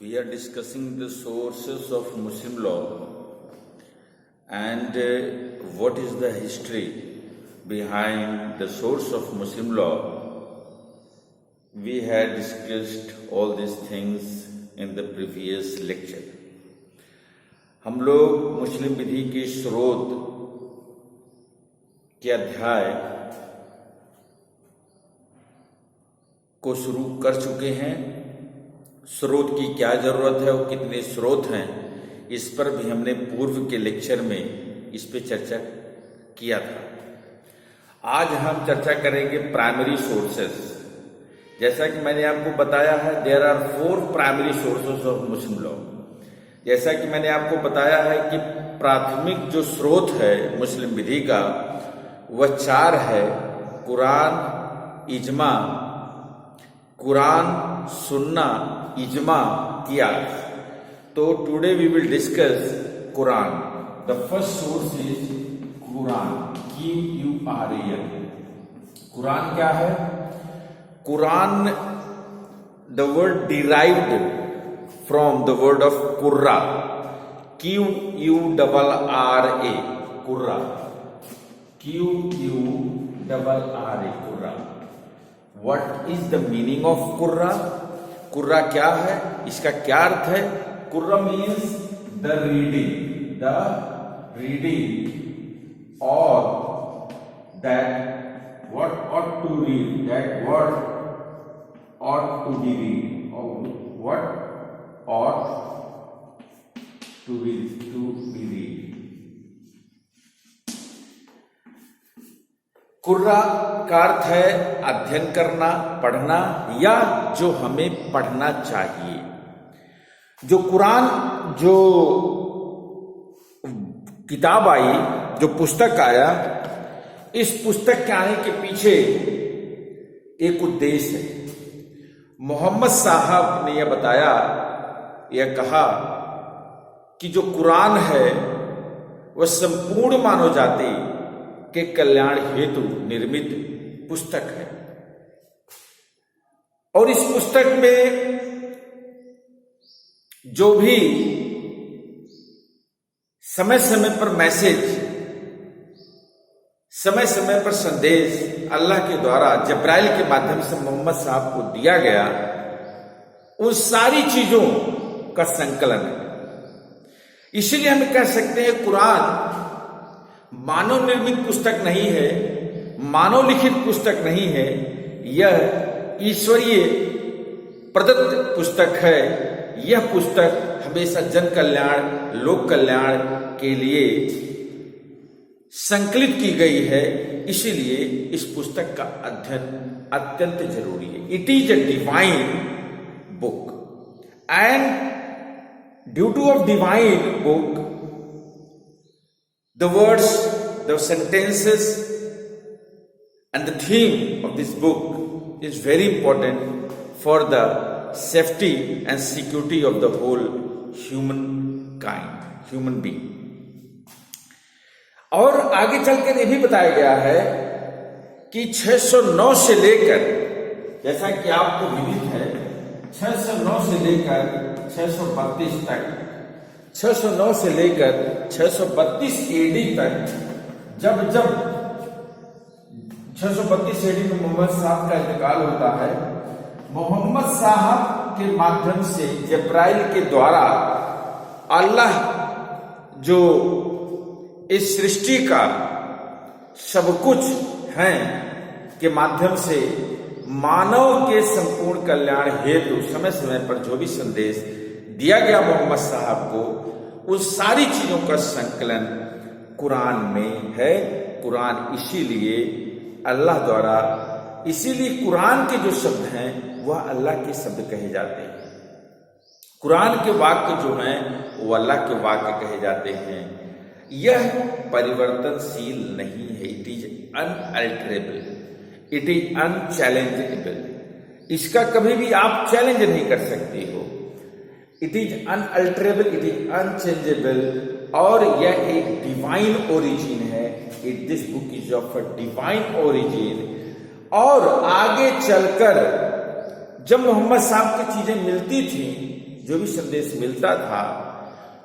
We are discussing the sources of Muslim law and what is the history behind the source of Muslim law. We had discussed all these things in the previous lecture. हम लोग मुस्लिम विधि के स्रोत के अध्याय को शुरू कर चुके हैं। स्रोत की क्या जरूरत है और कितने स्रोत हैं, इस पर भी हमने पूर्व के लेक्चर में इस पे चर्चा किया था। आज हम चर्चा करेंगे प्राइमरी सोर्सेस। जैसा कि मैंने आपको बताया है, there are 4 primary sources of Muslim law. जैसा कि मैंने आपको बताया है कि प्राथमिक जो स्रोत है मुस्लिम विधि का वह 4 है: कुरान, इजमा, कुरान, सुन्ना, इजमा, कियास। तो today we will discuss Quran. The first source is Quran, QURAN। Quran क्या है? Quran, the word derived from the word of qurra, QURRA, कुर्रा, QURRA, कुर्रा। What is the meaning of कुर्रा? कुर्रा क्या है, इसका क्या अर्थ है? कुर्रा मीन्स द रीडिंग और that what ought to read, that what ought to be read, or what ought to be read. कुर्रा का अर्थ है अध्ययन करना, पढ़ना, या जो हमें पढ़ना चाहिए। जो कुरान, जो किताब आई, जो पुस्तक आया, इस पुस्तक के आने के पीछे एक उद्देश्य है। मोहम्मद साहब ने यह बताया, यह कहा कि जो कुरान है वह संपूर्ण मानव जाति के कल्याण हेतु निर्मित पुस्तक है। और इस पुस्तक में जो भी समय समय पर मैसेज, समय समय पर संदेश अल्लाह के द्वारा जब्राइल के माध्यम से मोहम्मद साहब को दिया गया, उन सारी चीजों का संकलन है। इसीलिए हम कह सकते हैं कुरान मानव निर्मित पुस्तक नहीं है, मानव लिखित पुस्तक नहीं है, यह ईश्वरीय प्रदत्त पुस्तक है। यह पुस्तक हमेशा जन कल्याण, लोक कल्याण के लिए संकलित की गई है। इसीलिए इस पुस्तक का अध्ययन अत्यंत जरूरी है। It is a divine book and due two of divine book, the words, the sentences and the theme of this book is very important for the safety and security of the whole human being. और आगे चलकर यह भी बताया गया है कि 609 से लेकर, जैसा कि आपको विदित है, 609 से लेकर 632 तक, 609 से लेकर 632 AD तक, जब 632 AD में मोहम्मद साहब का इंतकाल होता है, मोहम्मद साहब के माध्यम से जब्राइल के द्वारा अल्लाह जो इस सृष्टि का सब कुछ है के माध्यम से मानव के संपूर्ण कल्याण हेतु समय समय पर जो भी संदेश दिया गया मोहम्मद साहब को, उन सारी चीजों का संकलन कुरान में है। कुरान इसीलिए अल्लाह द्वारा, इसीलिए कुरान के जो शब्द हैं वह अल्लाह के शब्द कहे जाते हैं। कुरान के वाक्य जो हैं वो अल्लाह के वाक्य कहे जाते हैं। यह परिवर्तनशील नहीं है। It is unalterable, it is unchallengeable. इसका कभी भी आप चैलेंज नहीं कर सकते हो। It is unalterable, it is unchangeable, और यह एक डिवाइन ओरिजिन है। It this book is of a divine origin. और आगे चलकर जब मोहम्मद साहब की चीजें मिलती थी, जो भी संदेश मिलता था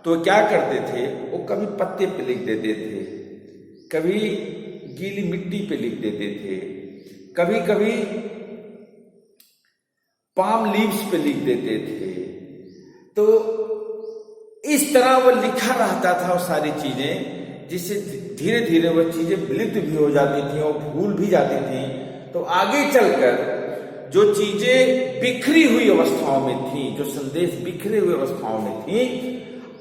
तो क्या करते थे, वो कभी पत्ते पे लिख देते थे, कभी गीली मिट्टी पे लिख देते थे, कभी कभी पाम लीव्स पे लिख देते थे। तो इस तरह वो लिखा रहता था वो सारी चीजें, जिससे धीरे धीरे वह चीजें विलुप्त भी हो जाती थी और भूल भी जाती थी। तो आगे चलकर जो चीजें बिखरी हुई अवस्थाओं में थी, जो संदेश बिखरे हुए अवस्थाओं में थी,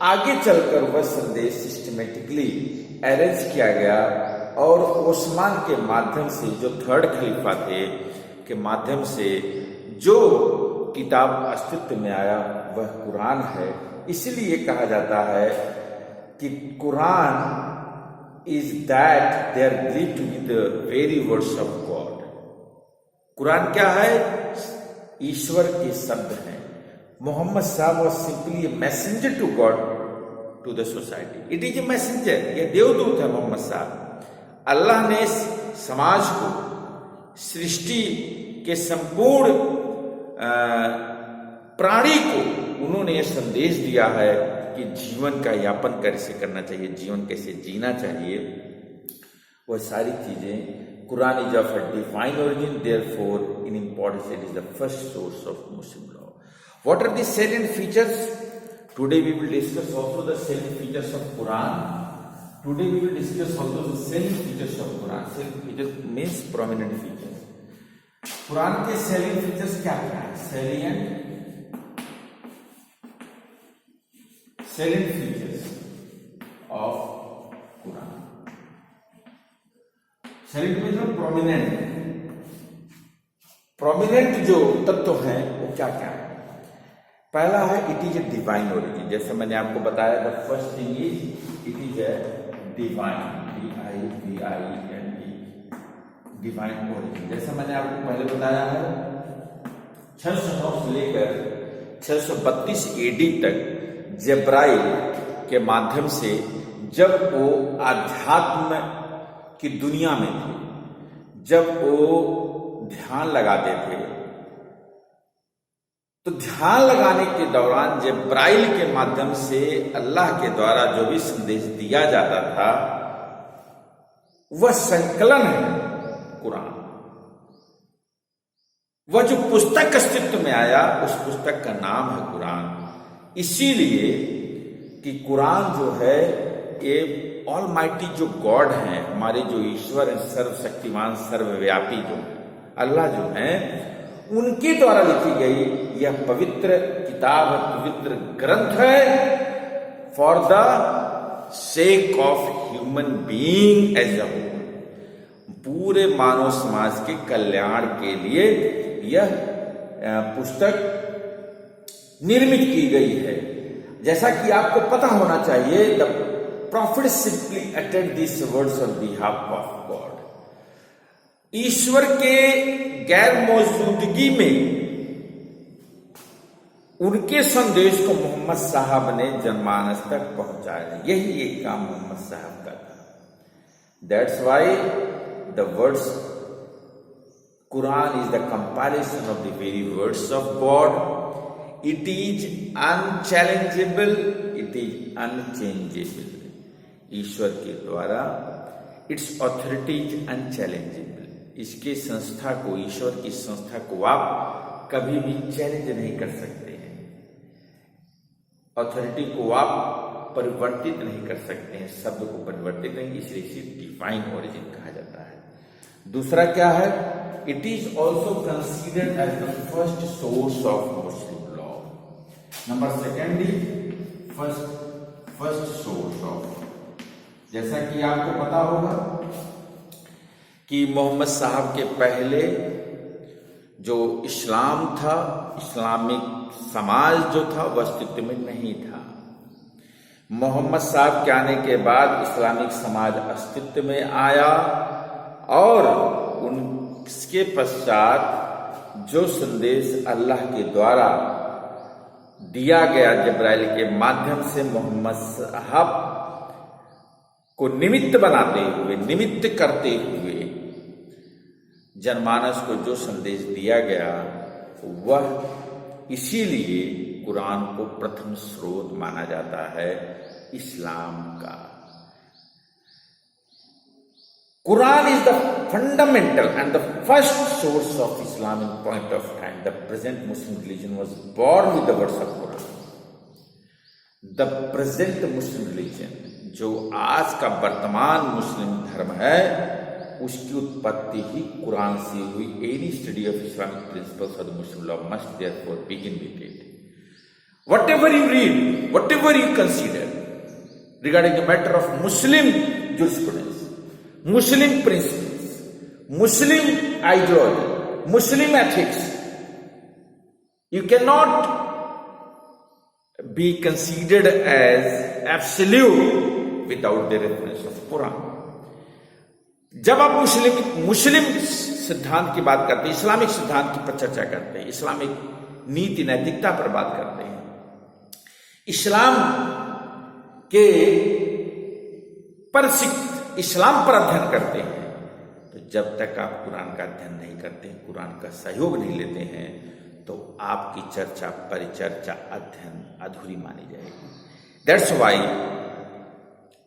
आगे चलकर वह संदेश सिस्टमेटिकली अरेंज किया गया और ओस्मान के माध्यम से, जो थर्ड खलीफा थे, के माध्यम से जो किताब अस्तित्व में आया वह कुरान है। इसलिए कहा जाता है कि Quran is that they are believed to be the very words of God. Quran क्या है? ईश्वर के शब्द हैं। मोहम्मद साहब was simply a messenger to God to the society. It is a messenger, यह देवदूत है मोहम्मद साहब। अल्लाह ने समाज को, सृष्टि के संपूर्ण प्राणी को उन्होंने यह संदेश दिया है कि जीवन का यापन कैसे करना चाहिए, जीवन कैसे जीना चाहिए। वह सारी चीजें Quran is of a divine origin, therefore in importance it is the first source of Muslim law. What are the salient features? Today we will discuss also the salient features of Quran. Today we will discuss also the salient features of Quran. Salient features means prominent features. Quran के salient features क्या क्या है? Salient features of Quran. Salient मतलब prominent जो तत्व हैं वो क्या क्या है? पहला है it is a divine origin. जैसे मैंने आपको बताया, the first thing is it is a divine, DIVINE, divine origin. जैसे मैंने आपको पहले बताया है, 609 से लेकर 632 AD तक जब्राइल के माध्यम से जब वो आध्यात्म की दुनिया में थे, जब वो ध्यान लगाते थे, तो ध्यान लगाने के दौरान जब्राइल के माध्यम से अल्लाह के द्वारा जो भी संदेश दिया जाता था वह संकलन है कुरान। वह जो पुस्तक अस्तित्व में आया उस पुस्तक का नाम है कुरान। इसीलिए कि कुरान जो है ये ऑलमाइटी जो गॉड हैं, हमारे जो ईश्वर हैं, सर्वशक्तिमान सर्वव्यापी जो अल्लाह जो हैं, उनके द्वारा लिखी गई यह पवित्र किताब है, पवित्र ग्रंथ है for the sake of human being as a whole. पूरे मानव समाज के कल्याण के लिए यह पुस्तक निर्मित की गई है। जैसा कि आपको पता होना चाहिए, the prophet simply attend this words on behalf of God. ईश्वर के गैर मौजूदगी में उनके संदेश को मोहम्मद साहब ने जनमानस तक पहुंचाया। यही एक काम मोहम्मद साहब का था। That's why the words Quran is the compilation of the very words of God. It is unchallengeable, it is unchangeable. ईश्वर के द्वारा its authority is unchallengeable. इसके संस्था को, ईश्वर की संस्था को आप कभी भी चैलेंज नहीं कर सकते हैं। अथॉरिटी को आप परिवर्तित नहीं कर सकते हैं, शब्द को परिवर्तित नहीं, इसलिए इसे डिवाइन ओरिजिन कहा जाता है। दूसरा क्या है? It is also considered as the first source of Muslim law. Number second is first source of. जैसा कि आपको पता होगा कि मोहम्मद साहब के पहले जो इस्लाम था, इस्लामिक समाज जो था वह अस्तित्व में नहीं था। मोहम्मद साहब के आने के बाद इस्लामिक समाज अस्तित्व में आया और उनके पश्चात जो संदेश अल्लाह के द्वारा दिया गया जब्राइल के माध्यम से मोहम्मद साहब को निमित्त बनाते हुए, निमित्त करते हुए जनमानस को जो संदेश दिया गया वह इसीलिए कुरान को प्रथम स्रोत माना जाता है इस्लाम का। Quran is the fundamental and the first source of Islam in point of time. The present Muslim religion was born with the words of Quran. The present Muslim religion, जो आज का वर्तमान मुस्लिम धर्म है, उसकी उत्पत्ति ही कुरान से हुई। Any study of Islamic principles of the Muslim law must therefore begin with it. Whatever you read, whatever you consider regarding the matter of Muslim jurisprudence, Muslim principles, Muslim ideology, Muslim ethics, you cannot be considered as absolute without the reference of Quran. जब आप मुस्लिम सिद्धांत की बात करते हैं, Islamic सिद्धांत की पर चर्चा करते हैं, इस्लामिक नीति नैतिकता पर बात करते हैं, इस्लाम के इस्लाम पर अध्ययन करते हैं, तो जब तक आप कुरान का अध्ययन नहीं करते हैं, कुरान का सहयोग नहीं लेते हैं, तो आपकी चर्चा परिचर्चा अध्ययन अधूरी मानी जाएगी। That's why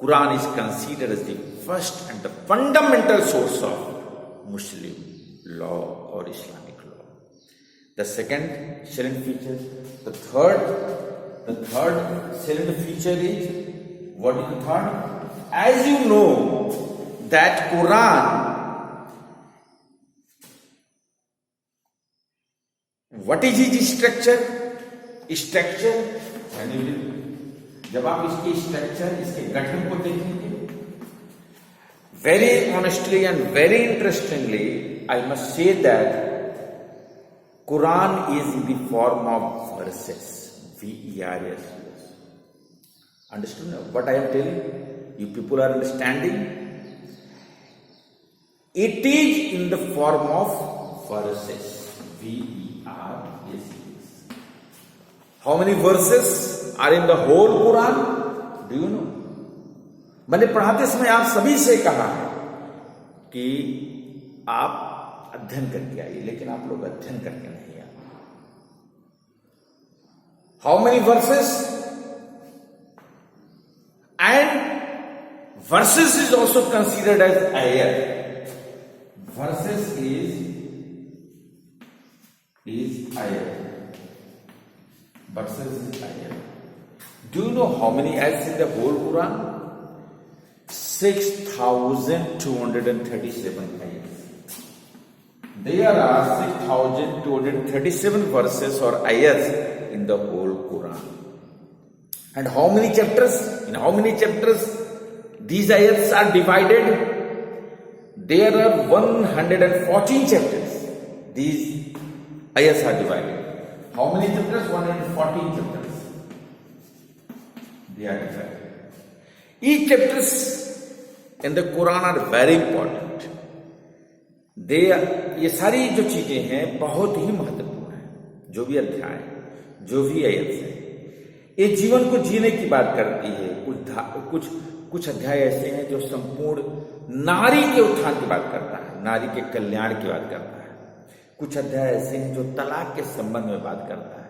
Quran is considered as the first and the fundamental source of Muslim law और Islamic law. The second salient feature, the third salient feature is, what is the third? As you know that Quran, what is its structure? जब आप इसके structure, इसके गठन को देखेंगे, very honestly and very interestingly, I must say that Quran is in the form of verses. V-E-R-S. Understood what I am telling? You people are understanding? It is in the form of verses. V-E-R-S-E-S. How many verses are in the whole Quran? Do you know? मैंने पढ़ाते समय आप सभी से कहा है कि आप अध्ययन करके आइए, लेकिन आप लोग अध्ययन करके नहीं आए। How many verses? And verses is also considered as ayat. Verses is ayat. Verses is ayat. Do you know how many ayats in the whole Quran? 6,237 ayats. There are 6,237 verses or ayats in the whole Quran. And how many chapters? In how many chapters these ayats are divided? There are 114 chapters. These ayats are divided. How many chapters? 114 chapters. They are divided. Each chapters in the Quran are very important. ये सारी जो चीजें हैं बहुत ही महत्वपूर्ण है। जो भी अध्याय, जो भी आयत है, ये जीवन को जीने की बात करती है। कुछ अध्याय ऐसे हैं जो संपूर्ण नारी के उत्थान की बात करता है, नारी के कल्याण की बात करता है। कुछ अध्याय ऐसे हैं जो तलाक के संबंध में बात करता है।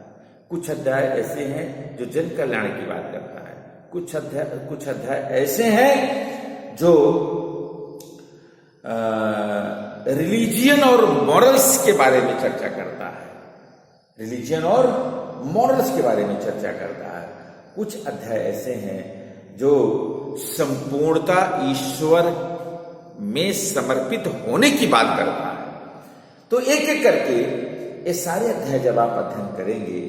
कुछ अध्याय ऐसे हैं जो जन कल्याण की बात करता है। कुछ अध्याय ऐसे हैं जो रिलीजियन और मॉरल्स के बारे में चर्चा करता है। रिलीजियन और मॉरल्स के बारे में चर्चा करता है। कुछ अध्याय ऐसे हैं जो संपूर्णता ईश्वर में समर्पित होने की बात करता है। तो एक एक करके ये सारे अध्याय जब आप अध्ययन करेंगे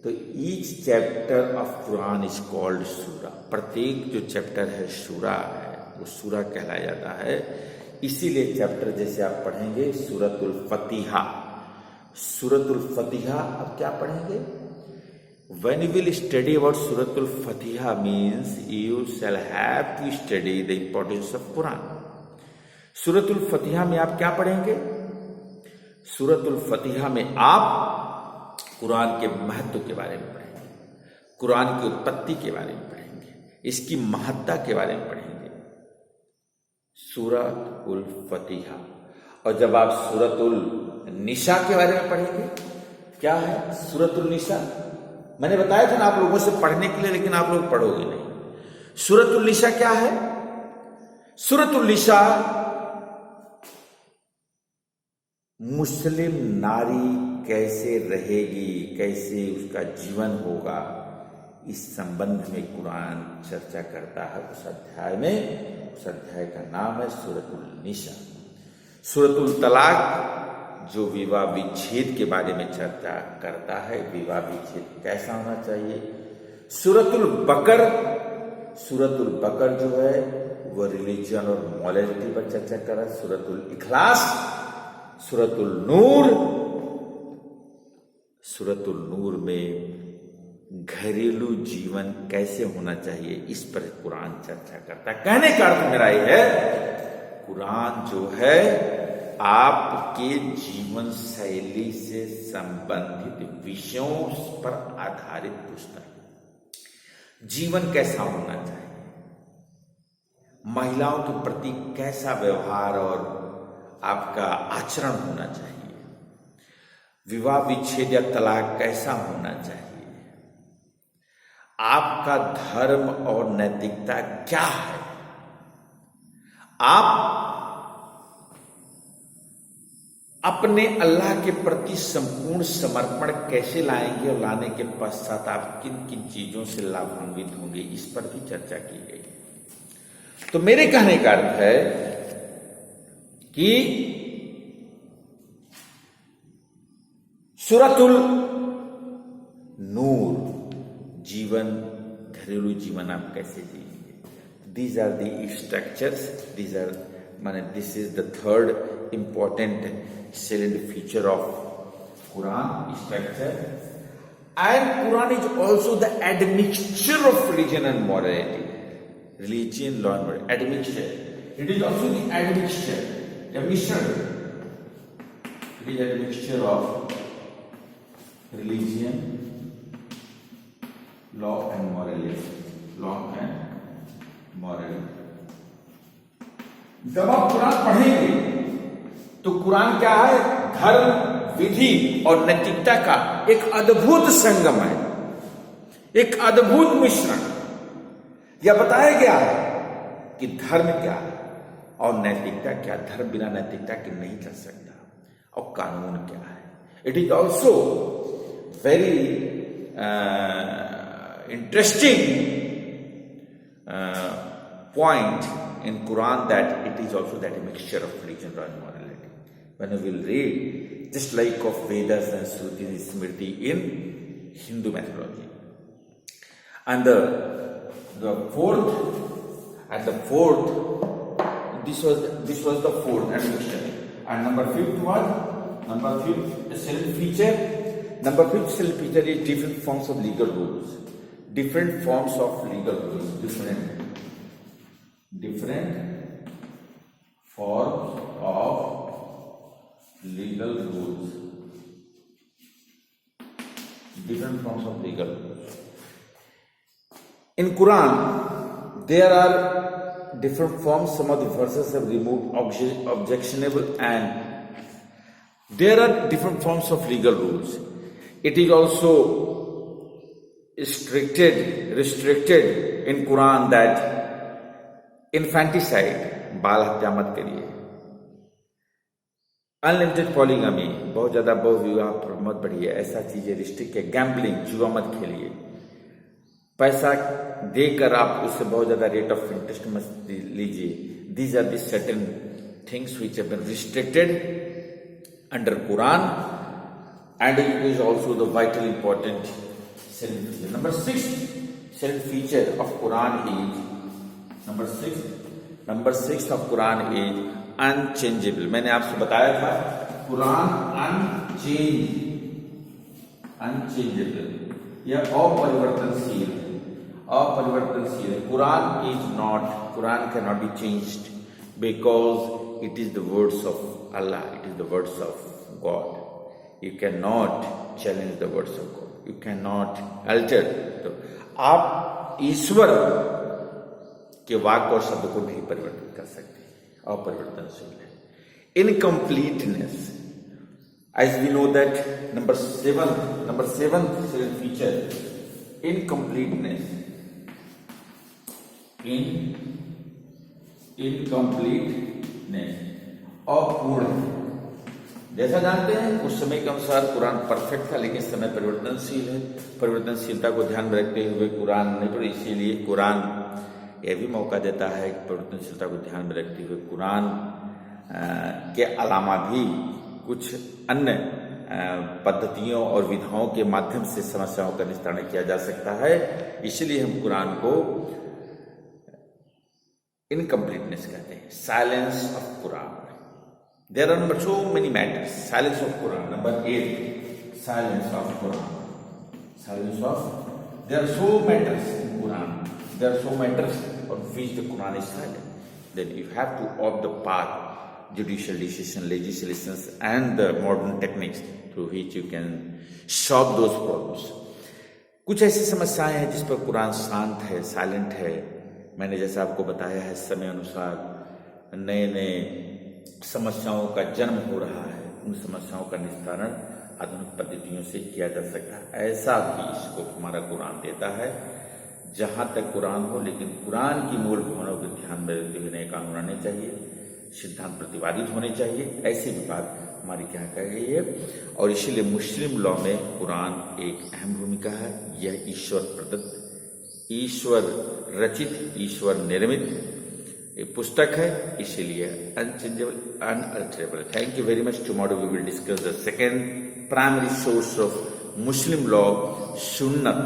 तो each chapter of Quran is called सूरा। प्रत्येक जो चैप्टर है सूरा है, वो सूरा कहलाया जाता है। इसीलिए चैप्टर जैसे आप पढ़ेंगे सूरतुल फतिहा, सूरतुल फतिहा अब क्या पढ़ेंगे? When you will study about Suratul Fatiha means you shall have to study the importance of Quran. Suratul Fatiha में आप क्या पढ़ेंगे? सूरतुल फतिहा में आप कुरान के महत्व के बारे में पढ़ेंगे, कुरान की उत्पत्ति के बारे में पढ़ेंगे, इसकी महत्ता के बारे में पढ़ेंगे। सूरतुल फतिहा। और जब आप सूरतुल निसा के बारे में पढ़ेंगे, क्या है सूरतुल निसा? मैंने बताया था ना आप लोगों से पढ़ने के लिए, लेकिन आप लोग पढ़ोगे नहीं। सूरतुल निसा क्या है? सूरतुल निसा मुस्लिम नारी कैसे रहेगी, कैसे उसका जीवन होगा, इस संबंध में कुरान चर्चा करता है उस अध्याय में। उस अध्याय का नाम है सूरतुल निसा। सूरतुल तलाक जो विवाह विच्छेद के बारे में चर्चा करता है, विवाह विच्छेद कैसा होना चाहिए। सूरतुल बकर, सूरतुल बकर जो है वो रिलीजन और मॉरलिटी पर चर्चा कर रहा है। सूरतुल इखलास, सूरतुल नूर, सूरतुल नूर में घरेलू जीवन कैसे होना चाहिए, इस पर कुरान चर्चा करता है। कहने का अर्थ मेरा ये है, कुरान जो है आपके जीवन शैली से संबंधित विषयों पर आधारित पुस्तक। जीवन कैसा होना चाहिए, महिलाओं के प्रति कैसा व्यवहार और आपका आचरण होना चाहिए, विवाह विच्छेद या तलाक कैसा होना चाहिए, आपका धर्म और नैतिकता क्या है, आप अपने अल्लाह के प्रति संपूर्ण समर्पण कैसे लाएंगे और लाने के पश्चात आप किन किन चीजों से लाभान्वित होंगे, इस पर भी चर्चा की गई। तो मेरे कहने का अर्थ है कि सूरतुल नूर, जीवन, घरेलू जीवन आप कैसे जिएंगे, these are the structures, these are माने this is the third important salient feature of Quran structure. And Quran is also the admixture of religion and morality. Religion, law and morality. Admixture. It is also the admixture. A mission. It is a mixture of religion, law and morality. Law and morality. जब आप कुरान पढ़ेंगे तो कुरान क्या है? धर्म, विधि और नैतिकता का एक अद्भुत संगम है, एक अद्भुत मिश्रण। यह बताया गया है कि धर्म क्या है और नैतिकता क्या। धर्म बिना नैतिकता के नहीं चल सकता, और कानून क्या है। It is also very interesting point in Quran that it is also that a mixture of religion and morality. When we will read, just like of Vedas and Shruti and Smriti in Hindu mythology. And the fourth, this was the fourth admixture. And number fifth self feature. Number fifth self feature is different forms of legal rules. Different forms of legal rules. Different forms of legal rules. Different forms of legal rules. In Quran, there are different forms. Some of the verses have removed objectionable, and there are different forms of legal rules. It is also restricted in Quran that infanticide, बाल हत्या मत करिए, unlimited polygamy, बहुत ज्यादा बहुविवाह पर मत बढ़िए, ऐसा चीजें रिस्ट्रिक्ट है। गैम्बलिंग, जुआ मत खेलिए, पैसा देकर आप उससे बहुत ज्यादा रेट ऑफ इंटरेस्ट मत लीजिए। These are the certain things which have been restricted under Quran, and it is also the vital important self feature. Number 6 self feature of Quran is Number six of Quran is unchangeable. मैंने आपसे बताया था Quran unchangeable, यह अपरिवर्तनशील है। Quran cannot be changed because it is the words of Allah, it is the words of God. You cannot challenge the words of God, you cannot alter. आप ईश्वर के वाक्य और शब्द को नहीं परिवर्तित कर सकते, अपरिवर्तनशील है। Incompleteness, as we know that number seven feature incompleteness, incompleteness, अपूर्ण है। जैसा जानते हैं उस समय के अनुसार कुरान परफेक्ट था, लेकिन समय परिवर्तनशील है। परिवर्तनशीलता को ध्यान में रखते हुए कुरान नहीं पढ़े, इसीलिए कुरान यह भी मौका देता है कि परिवर्तनशीलता को ध्यान में रखते हुए कुरान के अलावा भी कुछ अन्य पद्धतियों और विधाओं के माध्यम से समस्याओं का निस्तारण किया जा सकता है। इसलिए हम कुरान को इनकम्प्लीटनेस कहते हैं, silence of Quran. There are so many matters. Silence of Quran. Number 8. Silence of Quran. There are so matters in Quran. There are so matters on which the Quran is silent. Then you have to opt the path, judicial decision, legislations, and the modern techniques through which you can solve those problems. कुछ ऐसी समस्याएं हैं जिस पर कुरान शांत है, silent है। मैंने जैसा आपको बताया है, समय अनुसार नए नए समस्याओं का जन्म हो रहा है। उन समस्याओं का निस्तारण आधुनिक पद्धतियों से किया जा सकता है। ऐसा भी इसको हमारा कुरान देता है। जहां तक कुरान हो, लेकिन कुरान की मूल भावनाओं को ध्यान में रखते हुए नए कानून आने चाहिए, सिद्धांत प्रतिपादित होने चाहिए। ऐसी भी बात हमारी क्या कही गई है, और इसीलिए मुस्लिम लॉ में कुरान एक अहम भूमिका है। यह ईश्वर प्रदत्त, ईश्वर रचित, ईश्वर निर्मित एक पुस्तक है, इसीलिए unchangeable, unalterable. Thank you very much. Tomorrow we will discuss the second primary source of Muslim law, सुन्नत।